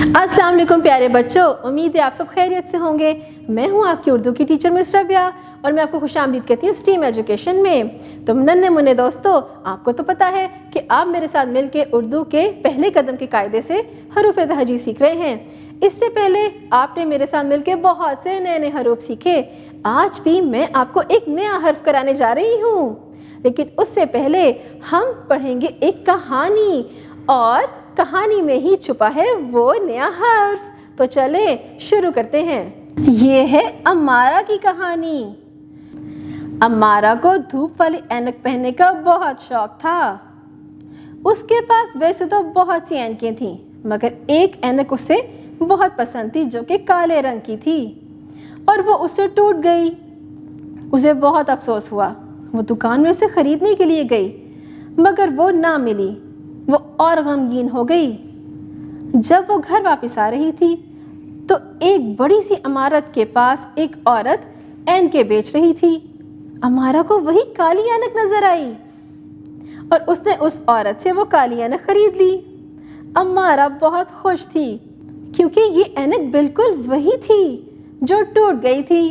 अस्सलाम वालेकुम प्यारे बच्चों, उम्मीद है आप सब खैरियत से होंगे। मैं हूं आपकी उर्दू की टीचर मिस रबिया और मैं आपको खुशामदीद कहती हूँ स्टीम एजुकेशन में। तो नन्हे मुन्ने दोस्तों, आपको तो पता है कि आप मेरे साथ मिलके उर्दू के पहले कदम के कायदे से हरूफ तहजी सीख रहे हैं। इससे पहले आपने मेरे साथ मिलके बहुत से नए नए हरूफ सीखे। आज भी मैं आपको एक नया हर्फ कराने जा रही हूँ, लेकिन उससे पहले हम पढ़ेंगे एक कहानी और कहानी में ही छुपा है वो नया हर्फ। तो चले शुरू करते हैं। ये है अम्मारा की कहानी। अम्मारा को धूप वाली ऐनक पहनने का बहुत शौक था। उसके पास वैसे तो बहुत सी ऐनकें थीं, मगर एक ऐनक उसे बहुत पसंद थी जो कि काले रंग की थी और वो उससे टूट गई। उसे बहुत अफसोस हुआ। वो दुकान में उसे खरीदने के लिए गई, मगर वो ना मिली। वो और गमगीन हो गई। जब वो घर वापस आ रही थी तो एक बड़ी सी इमारत के पास एक औरत ऐनकें बेच रही थी। अम्मारा को वही काली ऐनक नजर आई और उसने उस औरत से वो काली ऐनक खरीद ली। अम्मारा बहुत खुश थी क्योंकि ये ऐनक बिल्कुल वही थी जो टूट गई थी।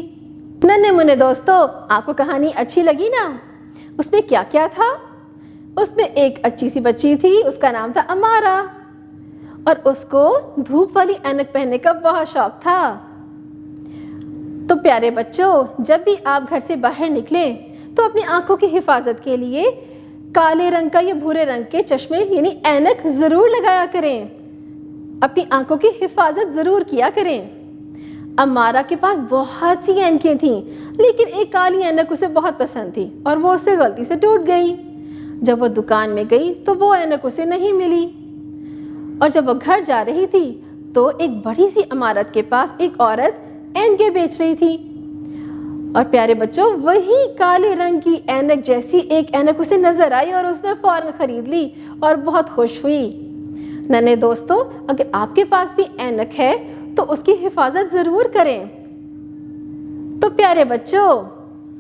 नन्हे मुन्ने दोस्तों, आपको कहानी अच्छी लगी ना? उसमें क्या क्या था? उसमें एक अच्छी सी बच्ची थी, उसका नाम था अम्मारा और उसको धूप वाली ऐनक पहनने का बहुत शौक था। तो प्यारे बच्चों, जब भी आप घर से बाहर निकलें तो अपनी आंखों की हिफाजत के लिए काले रंग का या भूरे रंग के चश्मे यानी ऐनक जरूर लगाया करें। अपनी आंखों की हिफाजत जरूर किया करें। अम्मारा के पास बहुत सी ऐनकें थीं, लेकिन एक काली ऐनक उसे बहुत पसंद थी और वो उससे गलती से टूट गई। जब वो दुकान में गई तो वो ऐनक उसे नहीं मिली और जब वो घर जा रही थी तो एक बड़ी सी इमारत के पास एक औरत ऐनकें बेच रही थी। और प्यारे बच्चों, वही काले रंग की ऐनक जैसी एक ऐनक उसे नजर आई और उसने फौरन खरीद ली और बहुत खुश हुई। नन्हे दोस्तों, अगर आपके पास भी ऐनक है तो उसकी हिफाजत जरूर करें। तो प्यारे बच्चों,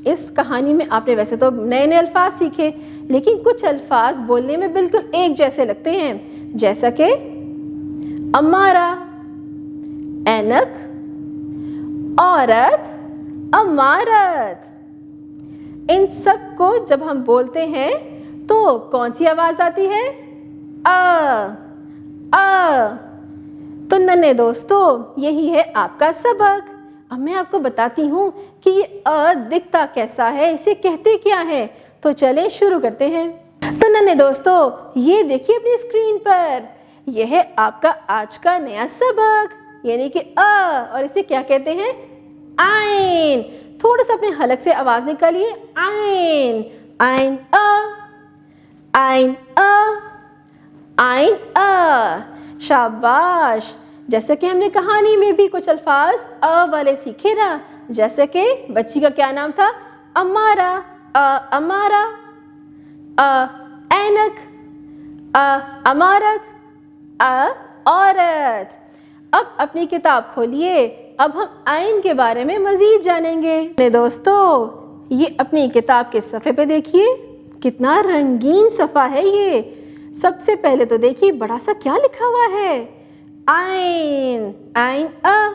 इस कहानी में आपने वैसे तो नए नए अल्फाज सीखे, लेकिन कुछ अल्फाज बोलने में बिल्कुल एक जैसे लगते हैं, जैसा कि अम्मारा, ऐनक, औरत, अमारत। इन सब को जब हम बोलते हैं तो कौन सी आवाज आती है? अ। तो नन्हे दोस्तों, यही है आपका सबक। अब मैं आपको बताती हूँ कि ये अ दिखता कैसा है, इसे कहते क्या है। तो चले शुरू करते हैं। तो नन्हे दोस्तों, ये देखिए अपनी स्क्रीन पर, यह है आपका आज का नया सबक, यानी कि अ, और इसे क्या कहते हैं? आइन। थोड़ा सा अपने हलक से आवाज निकालिए, आइन, आइन अ, आइन अ, आइन अ। शाबाश। जैसे कि हमने कहानी में भी कुछ अल्फाज अ वाले सीखे ना, जैसे कि बच्ची का क्या नाम था? अम्मारा, अम्मारा, ऐनक, अमारत, औरत। अब अपनी किताब खोलिए, अब हम आइन के बारे में मजीद जानेंगे। दोस्तों, ये अपनी किताब के सफ़े पे देखिए, कितना रंगीन सफ़ा है ये। सबसे पहले तो देखिए बड़ा सा क्या लिखा हुआ है? आइन, आइन अ।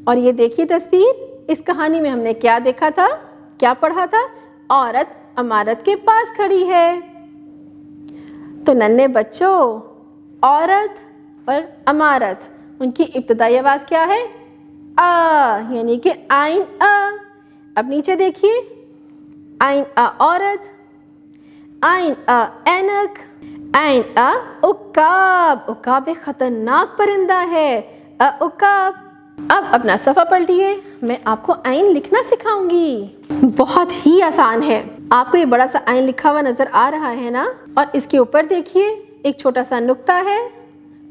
और ये देखिए तस्वीर, इस कहानी में हमने क्या देखा था, क्या पढ़ा था? औरत अमारत के पास खड़ी है। तो नन्हे बच्चों, औरत और अमारत, उनकी इब्तिदाई आवाज क्या है? आ, यानी कि आइन अ। अब नीचे देखिए, आइन अ औरत, आइन अ ऐनक, आइन अ उकाब। उकाब एक खतरनाक परिंदा है, उकाब। अब अपना सफ़ा पलटिए, मैं आपको आइन लिखना सिखाऊंगी। बहुत ही आसान है। आपको ये बड़ा सा आइन लिखा हुआ नजर आ रहा है ना? और इसके ऊपर देखिए एक छोटा सा नुक्ता है,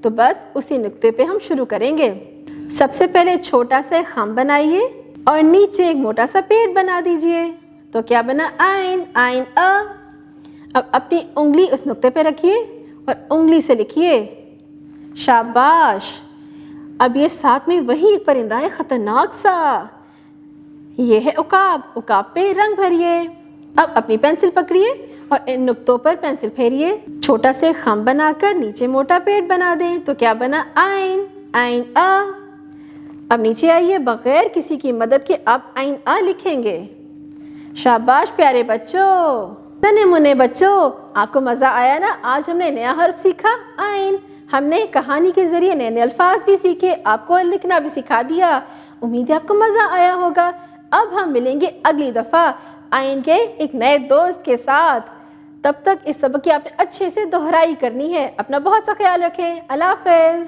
तो बस उसी नुक्ते पे हम शुरू करेंगे। सबसे पहले छोटा सा खम बनाइए और नीचे एक मोटा सा पेड़ बना दीजिए। तो क्या बना? आइन, आइन अ। अब अपनी उंगली उस नुक्ते पे रखिए और उंगली से लिखिए। शाबाश। अब ये साथ में वही एक परिंदा है, खतरनाक सा, ये है उकाब। उकाब पे रंग भरिए। अब अपनी पेंसिल पकड़िए और इन नुक्तों पर पेंसिल फेरिए। छोटा से खम बनाकर नीचे मोटा पेड़ बना दें। तो क्या बना? आइन। आइन आ। अब नीचे आइए, बगैर किसी की मदद के आप आइन आ लिखेंगे। शाबाश प्यारे बच्चों, नन्हे मुन्ने बच्चों, आपको मज़ा आया ना? आज हमने नया हर्फ सीखा आइन। हमने कहानी के ज़रिए नए नए अल्फाज भी सीखे, आपको लिखना भी सिखा दिया। उम्मीद है आपको मज़ा आया होगा। अब हम मिलेंगे अगली दफ़ा आइन के एक नए दोस्त के साथ। तब तक इस सबक की आपने अच्छे से दोहराई करनी है। अपना बहुत सा ख्याल रखें। अल्लाह हाफ़िज़।